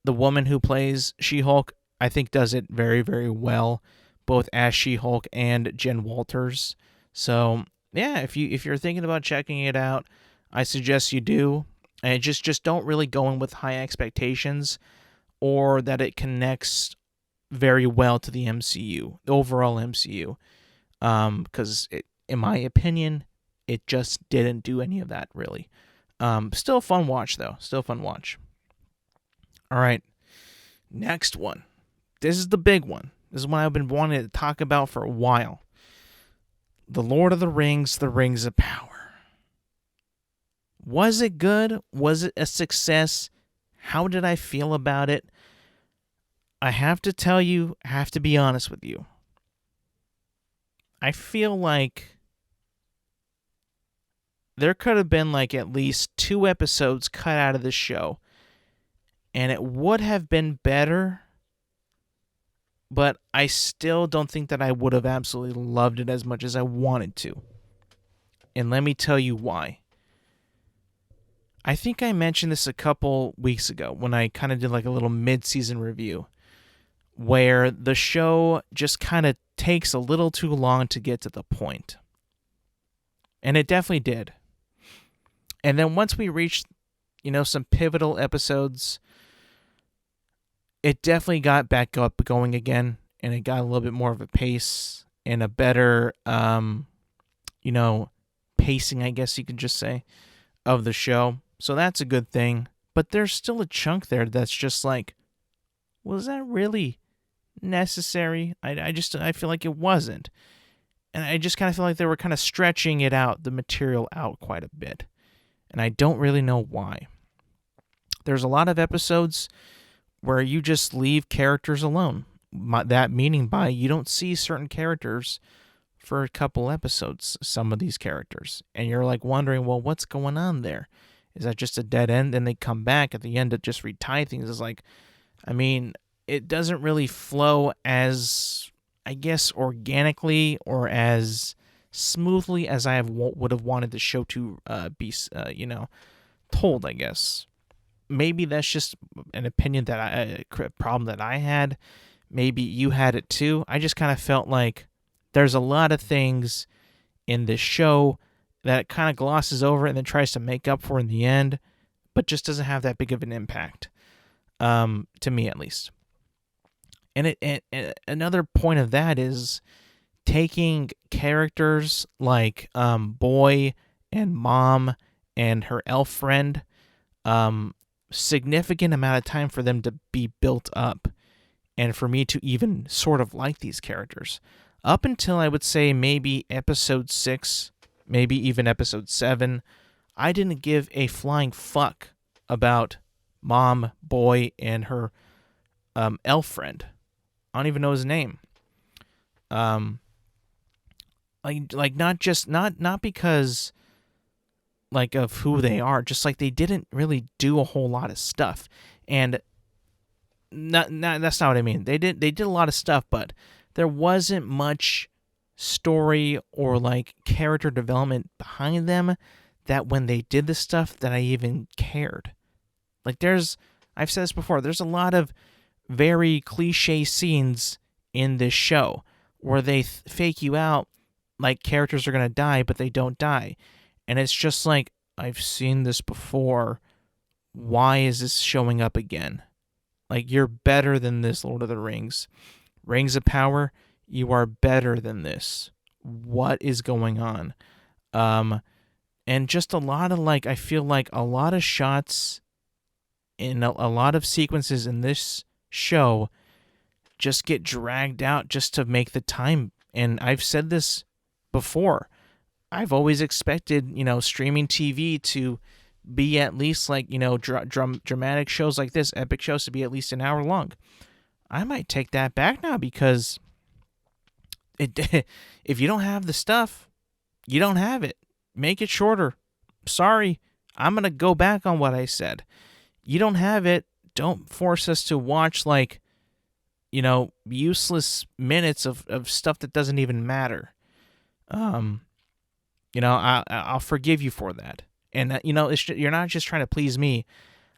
The woman who plays She-Hulk, I think, does it very, very well, both as She-Hulk and Jen Walters. So yeah, if you're thinking about checking it out, I suggest you do. And just don't really go in with high expectations, or that it connects very well to the MCU, the overall MCU. Because in my opinion, it just didn't do any of that really. Still a fun watch though. Still a fun watch. All right, next one. This is the big one. This is one I've been wanting to talk about for a while. The Lord of the Rings, The Rings of Power. Was it good? Was it a success? How did I feel about it? I have to tell you, I have to be honest with you. I feel like there could have been like at least 2 episodes cut out of this show, and it would have been better, but I still don't think that I would have absolutely loved it as much as I wanted to. And let me tell you why. I think I mentioned this a couple weeks ago when I kind of did like a little mid-season review, where the show just kind of takes a little too long to get to the point. And it definitely did. And then once we reached, some pivotal episodes, it definitely got back up going again, and it got a little bit more of a pace and a better, pacing, I guess you could just say, of the show. So that's a good thing. But there's still a chunk there that's just like, was that really necessary? I feel like it wasn't. And I just kind of feel like they were kind of stretching the material out quite a bit. And I don't really know why. There's a lot of episodes where you just leave characters alone. That meaning by you don't see certain characters for a couple episodes, some of these characters. And you're like wondering, well, what's going on there? Is that just a dead end? And they come back at the end to just retie things. It's like, it doesn't really flow as, I guess, organically or as smoothly as I would have wanted the show to be, told, I guess. Maybe that's just an opinion a problem that I had. Maybe you had it too. I just kind of felt like there's a lot of things in this show that it kind of glosses over and then tries to make up for in the end, but just doesn't have that big of an impact, to me at least. And another point of that is taking characters like Boy and Mom and her elf friend, significant amount of time for them to be built up and for me to even sort of like these characters. Up until I would say maybe episode 6, maybe even episode 7, I didn't give a flying fuck about Mom, Boy, and her elf friend. I don't even know his name. Like not because like of who they are, just like they didn't really do a whole lot of stuff. And not that's not what I mean. They did a lot of stuff, but there wasn't much story or like character development behind them that when they did the stuff that I even cared. Like I've said this before, there's a lot of very cliche scenes in this show where they fake you out like characters are going to die, but they don't die. And it's just like, I've seen this before. Why is this showing up again? Like, you're better than this, Lord of the Rings. Rings of Power, you are better than this. What is going on? And just a lot of I feel like a lot of shots in a lot of sequences in this show just get dragged out just to make the time. And I've said this before. I've always expected, streaming TV to be at least dramatic shows like this, epic shows, to be at least an hour long. I might take that back now because if you don't have the stuff, you don't have it. Make it shorter. Sorry, I'm going to go back on what I said. You don't have it. Don't force us to watch useless minutes of stuff that doesn't even matter. I'll forgive you for that. And you're not just trying to please me.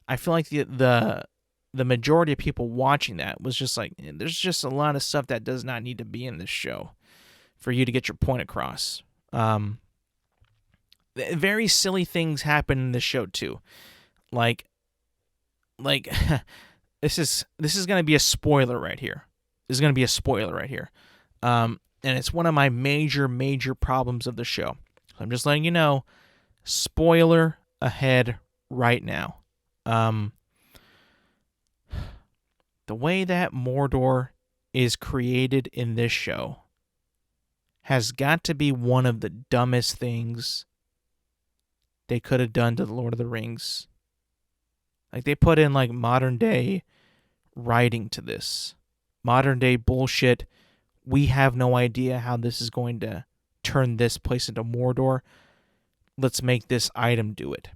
I feel like the majority of people watching that was just like, there's just a lot of stuff that does not need to be in this show for you to get your point across. Very silly things happen in this show too. Like this is going to be a spoiler right here. And it's one of my major problems of the show. So I'm just letting you know, spoiler ahead right now. The way that Mordor is created in this show has got to be one of the dumbest things they could have done to the Lord of the Rings. Like, they put in like modern day writing to this. Modern day bullshit. We have no idea how this is going to turn this place into Mordor. Let's make this item do it.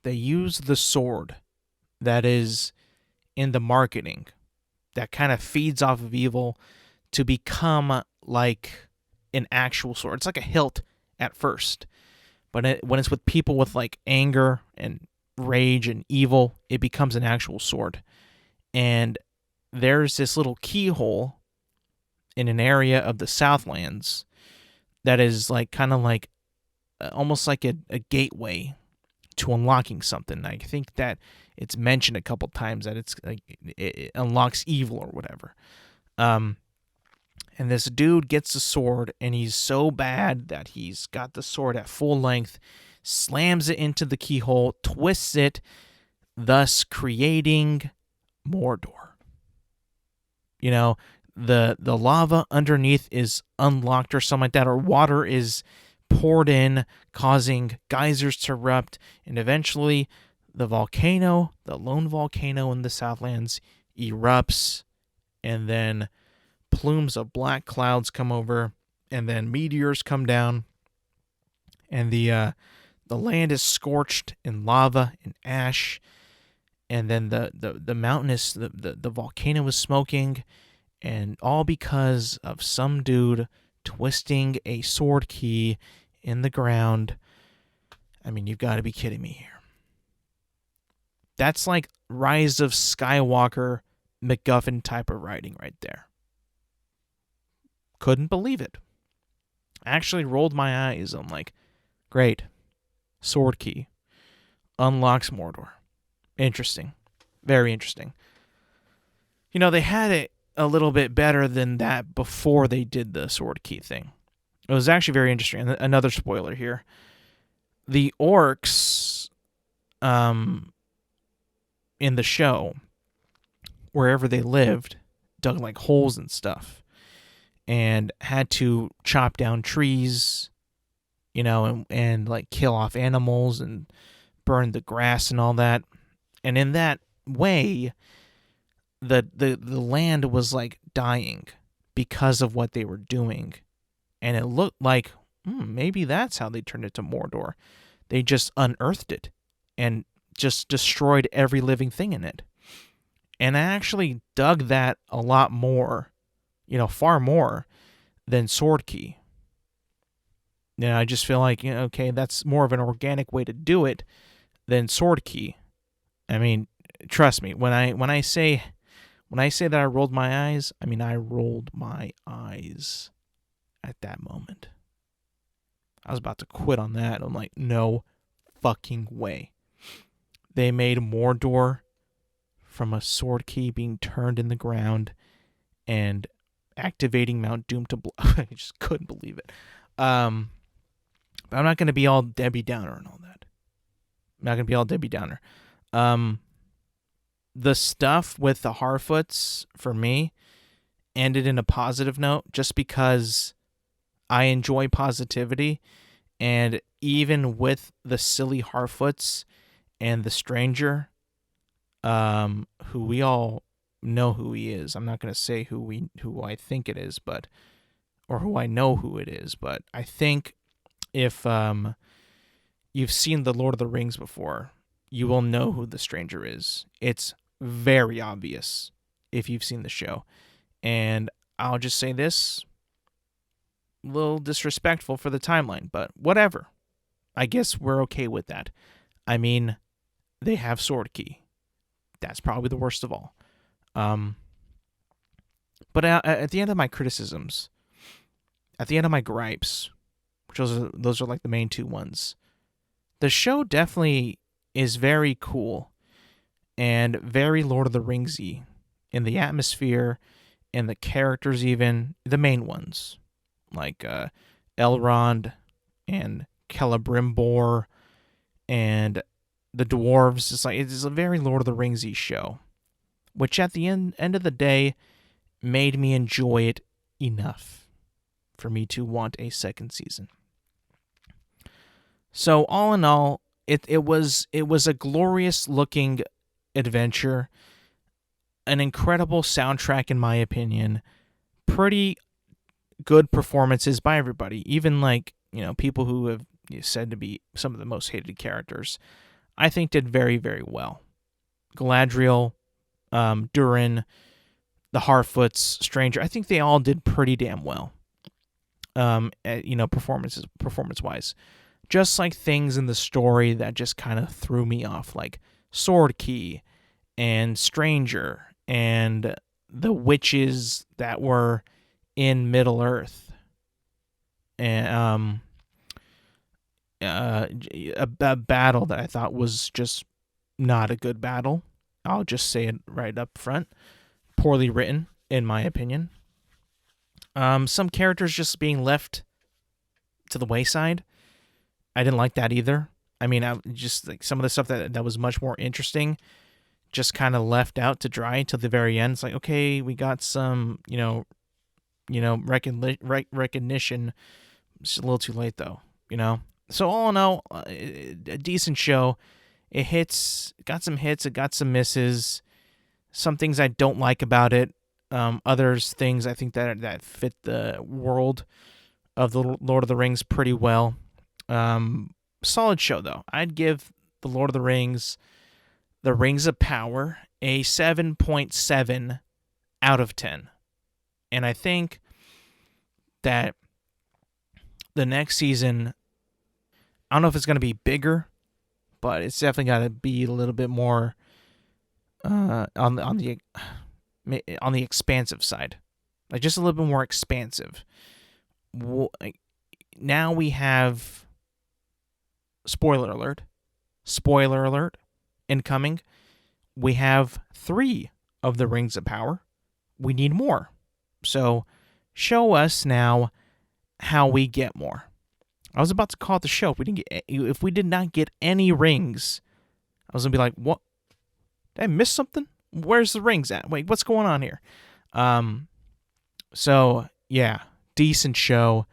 They use the sword that is in the marketing that kind of feeds off of evil to become like an actual sword. It's like a hilt at first. But when it's with people with like anger and rage and evil, it becomes an actual sword. And there's this little keyhole in an area of the Southlands that is like kind of like almost like a gateway to unlocking something. I think that it's mentioned a couple times that it's like it unlocks evil or whatever. And this dude gets the sword, and he's so bad that he's got the sword at full length, slams it into the keyhole, twists it, thus creating Mordor. The lava underneath is unlocked or something like that, or water is poured in, causing geysers to erupt, and eventually the lone volcano in the Southlands, erupts, and then plumes of black clouds come over, and then meteors come down, and the land is scorched in lava and ash, and then the mountain is the volcano is smoking, and all because of some dude twisting a sword key in the ground. I mean, you've got to be kidding me here. That's like Rise of Skywalker MacGuffin type of writing right there. Couldn't believe it. Actually rolled my eyes. I'm like, great. Sword key. Unlocks Mordor. Interesting. Very interesting. They had it a little bit better than that before they did the sword key thing. It was actually very interesting. Another spoiler here. The orcs in the show, wherever they lived, dug like holes and stuff and had to chop down trees, and like kill off animals and burn the grass and all that. And in that way, the land was like dying because of what they were doing. And it looked like maybe that's how they turned it to Mordor. They just unearthed it and just destroyed every living thing in it. And I actually dug that a lot more, far more than sword key. I just feel like, okay, that's more of an organic way to do it than sword key. I mean, trust me, when I say that I rolled my eyes, I mean I rolled my eyes at that moment. I was about to quit on that. I'm like, no fucking way. They made Mordor from a sword key being turned in the ground and activating Mount Doom to blow. I just couldn't believe it. But I'm not going to be all Debbie Downer and all that. The stuff with the Harfoots, for me, ended in a positive note just because I enjoy positivity. And even with the silly Harfoots and the stranger, who we all know who he is. I'm not going to say who I think it is, or who I know who it is, but I think if you've seen The Lord of the Rings before, you will know who the stranger is. It's very obvious if you've seen the show. And I'll just say this. a little disrespectful for the timeline, but whatever. I guess we're okay with that. I mean, they have Sword Key. That's probably the worst of all. But at the end of my criticisms, at the end of my gripes, which those are like the main two ones, the show definitely is very cool and very Lord of the Ringsy in the atmosphere and the characters, even the main ones like Elrond and Celebrimbor and the dwarves. It's a very Lord of the Ringsy show, which at the end of the day made me enjoy it enough for me to want a second season. So all in all, it was a glorious looking adventure, an incredible soundtrack in my opinion, pretty good performances by everybody, even like, people who have said to be some of the most hated characters, I think did very, very well. Galadriel, Durin, the Harfoots, Stranger, I think they all did pretty damn well. Performance-wise. Just like things in the story that just kind of threw me off, like Sword Key and Stranger and the witches that were in Middle Earth. And a battle that I thought was just not a good battle. I'll just say it right up front. Poorly written, in my opinion. Some characters just being left to the wayside. I didn't like that either. I mean, I just like some of the stuff that was much more interesting, just kind of left out to dry until the very end. It's like, okay, we got some, recognition. It's a little too late though, So all in all, a decent show. It got some hits, it got some misses. Some things I don't like about it. Others things I think that fit the world of the Lord of the Rings pretty well. Solid show though. I'd give the Lord of the Rings, the Rings of Power, a 7.7 out of 10. And I think that the next season, I don't know if it's going to be bigger, but it's definitely got to be a little bit more on the expansive side, like just a little bit more expansive. Now we have spoiler alert incoming. We have 3 of the Rings of Power. We need more, so show us now how we get more. I was about to call it the show if we did not get any rings. I was gonna be like, what? Did I miss something? Where's the rings at? Wait, what's going on here? So yeah, decent show.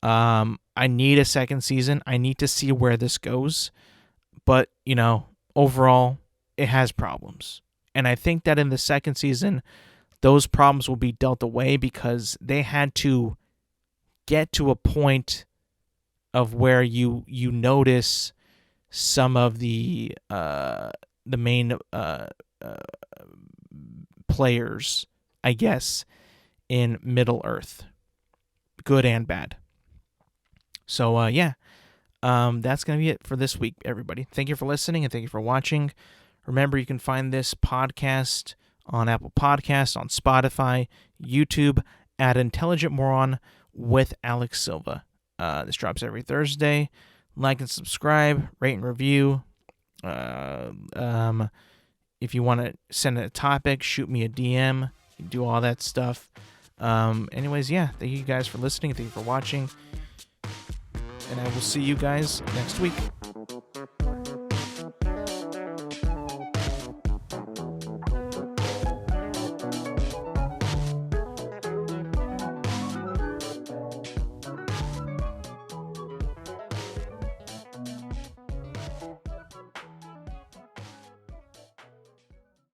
I need a second season. I need to see where this goes. But, overall, it has problems. And I think that in the second season, those problems will be dealt away because they had to get to a point of where you notice some of the main players, I guess, in Middle Earth, good and bad. So that's gonna be it for this week, everybody. Thank you for listening and thank you for watching. Remember, you can find this podcast on Apple Podcasts, on Spotify, YouTube at Intelligent Moron with Alex Silva. This drops every Thursday. Like and subscribe, rate and review. If you want to send a topic, shoot me a DM. Do all that stuff. Anyways, thank you guys for listening. Thank you for watching. And I will see you guys next week.